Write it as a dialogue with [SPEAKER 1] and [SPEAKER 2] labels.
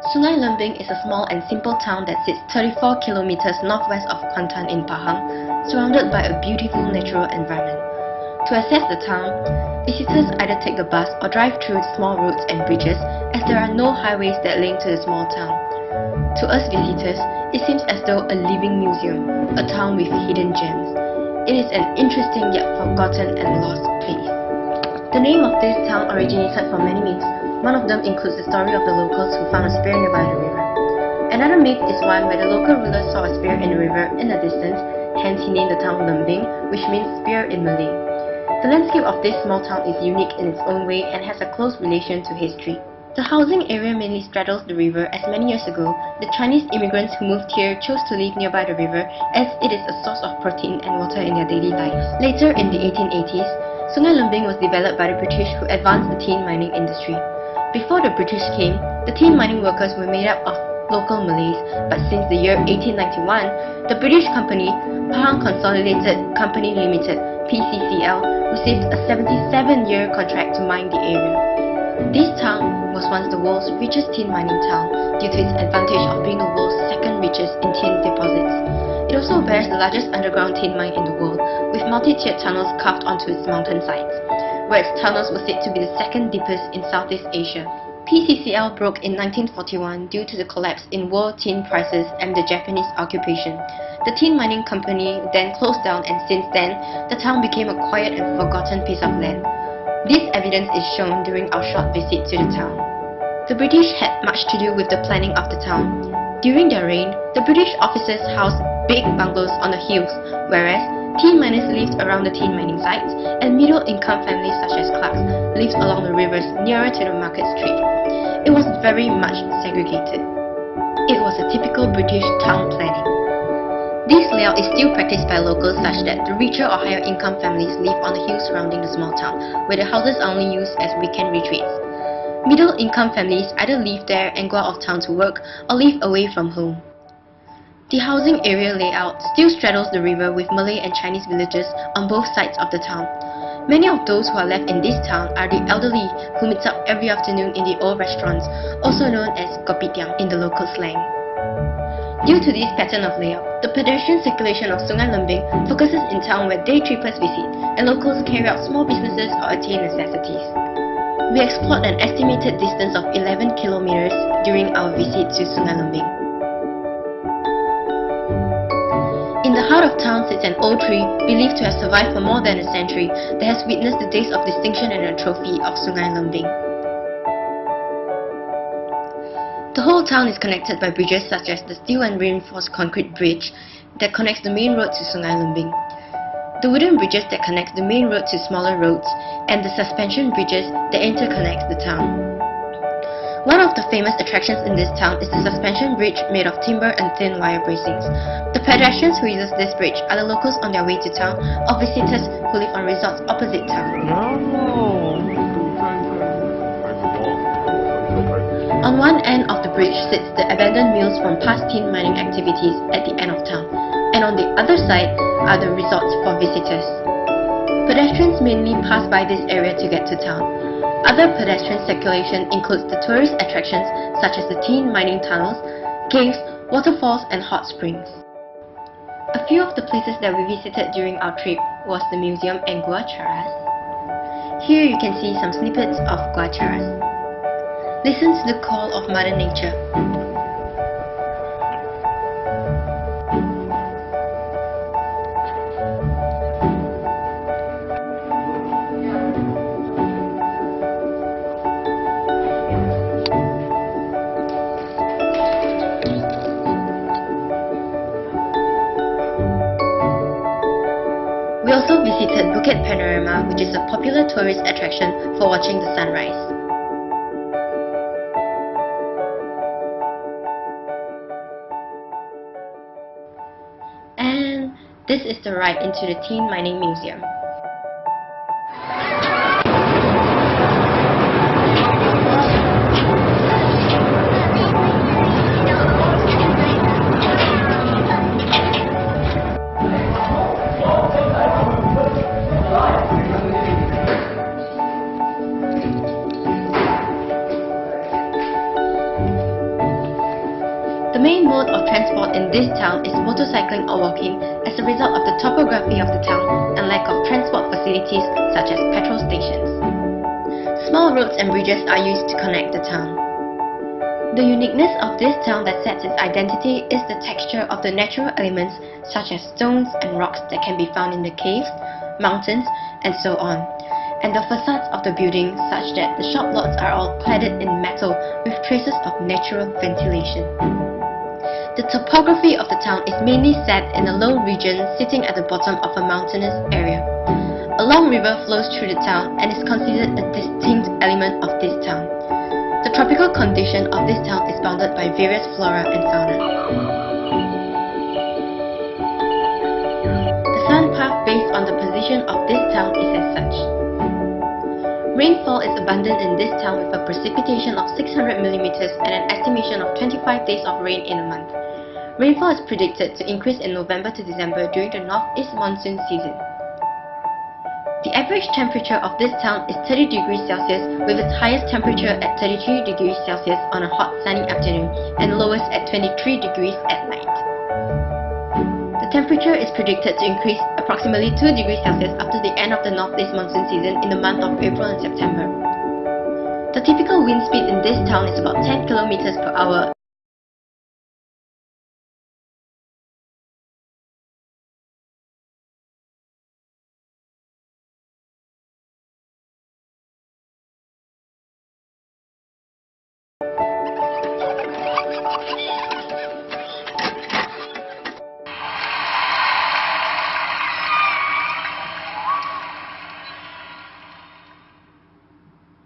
[SPEAKER 1] Sungai Lembing is a small and simple town that sits 34 kilometers northwest of Kuantan in Pahang, surrounded by a beautiful natural environment. To access the town, visitors either take the bus or drive through small roads and bridges, as there are no highways that link to the small town. To us visitors, it seems as though a living museum, a town with hidden gems. It is an interesting yet forgotten and lost place. The name of this town originated from many myths. One of them includes the story of the locals who found a spear nearby the river. Another myth is one where the local rulers saw a spear in the river in the distance, hence he named the town Lembing, which means spear in Malay. The landscape of this small town is unique in its own way and has a close relation to history. The housing area mainly straddles the river, as many years ago, the Chinese immigrants who moved here chose to live nearby the river as it is a source of protein and water in their daily lives. Later in the 1880s, Sungai Lembing was developed by the British who advanced the tin mining industry. Before the British came, the tin mining workers were made up of local Malays, but since the year 1891, the British company, Pahang Consolidated Company Limited, PCCL, received a 77-year contract to mine the area. This town was once the world's richest tin mining town due to its advantage of being the world's second richest in tin deposits. It also bears the largest underground tin mine in the world, with multi-tiered tunnels carved onto its mountain sides, where its tunnels were said to be the second deepest in Southeast Asia. PCCL broke in 1941 due to the collapse in world tin prices and the Japanese occupation. The tin mining company then closed down, and since then, the town became a quiet and forgotten piece of land. This evidence is shown during our short visit to the town. The British had much to do with the planning of the town. During their reign, the British officers housed big bungalows on the hills, whereas tin miners lived around the tin mining sites, and middle-income families such as clerks lived along the rivers nearer to the market street. It was very much segregated. It was a typical British town planning. This layout is still practiced by locals such that the richer or higher income families live on the hills surrounding the small town, where the houses are only used as weekend retreats. Middle-income families either live there and go out of town to work, or live away from home. The housing area layout still straddles the river with Malay and Chinese villages on both sides of the town. Many of those who are left in this town are the elderly who meet up every afternoon in the old restaurants, also known as kopitiam in the local slang. Due to this pattern of layout, the pedestrian circulation of Sungai Lembing focuses in town where day trippers visit and locals carry out small businesses or attain necessities. We explored an estimated distance of 11 kilometers during our visit to Sungai Lembing. In the heart of town sits an old tree believed to have survived for more than a century that has witnessed the days of distinction and a trophy of Sungai Lembing. The whole town is connected by bridges such as the steel and reinforced concrete bridge that connects the main road to Sungai Lembing, the wooden bridges that connect the main road to smaller roads, and the suspension bridges that interconnect the town. One of the famous attractions in this town is the suspension bridge made of timber and thin wire bracings. The pedestrians who use this bridge are the locals on their way to town or visitors who live on resorts opposite town. On one end of the bridge sits the abandoned mills from past tin mining activities at the end of town, and on the other side are the resorts for visitors. Pedestrians mainly pass by this area to get to town. Other pedestrian circulation includes the tourist attractions such as the tin mining tunnels, caves, waterfalls, and hot springs. A few of the places that we visited during our trip was the museum and Gua Charas. Here you can see some snippets of Gua Charas. Listen to the call of Mother Nature. We also visited Bukit Panorama, which is a popular tourist attraction for watching the sunrise. And this is the ride into the Tin Mining Museum. The main mode of transport in this town is motorcycling or walking as a result of the topography of the town and lack of transport facilities such as petrol stations. Small roads and bridges are used to connect the town. The uniqueness of this town that sets its identity is the texture of the natural elements such as stones and rocks that can be found in the caves, mountains, and so on, and the facades of the buildings such that the shop lots are all cladded in metal with traces of natural ventilation. The topography of the town is mainly set in a low region sitting at the bottom of a mountainous area. A long river flows through the town and is considered a distinct element of this town. The tropical condition of this town is bounded by various flora and fauna. The sun path based on the position of this town is as such. Rainfall is abundant in this town with a precipitation of 600 mm and an estimation of 25 days of rain in a month. Rainfall is predicted to increase in November to December during the northeast monsoon season. The average temperature of this town is 30 degrees Celsius with its highest temperature at 33 degrees Celsius on a hot sunny afternoon and lowest at 23 degrees at night. The temperature is predicted to increase approximately 2 degrees Celsius after the end of the northeast monsoon season in the month of April and September. The typical wind speed in this town is about 10 km per hour.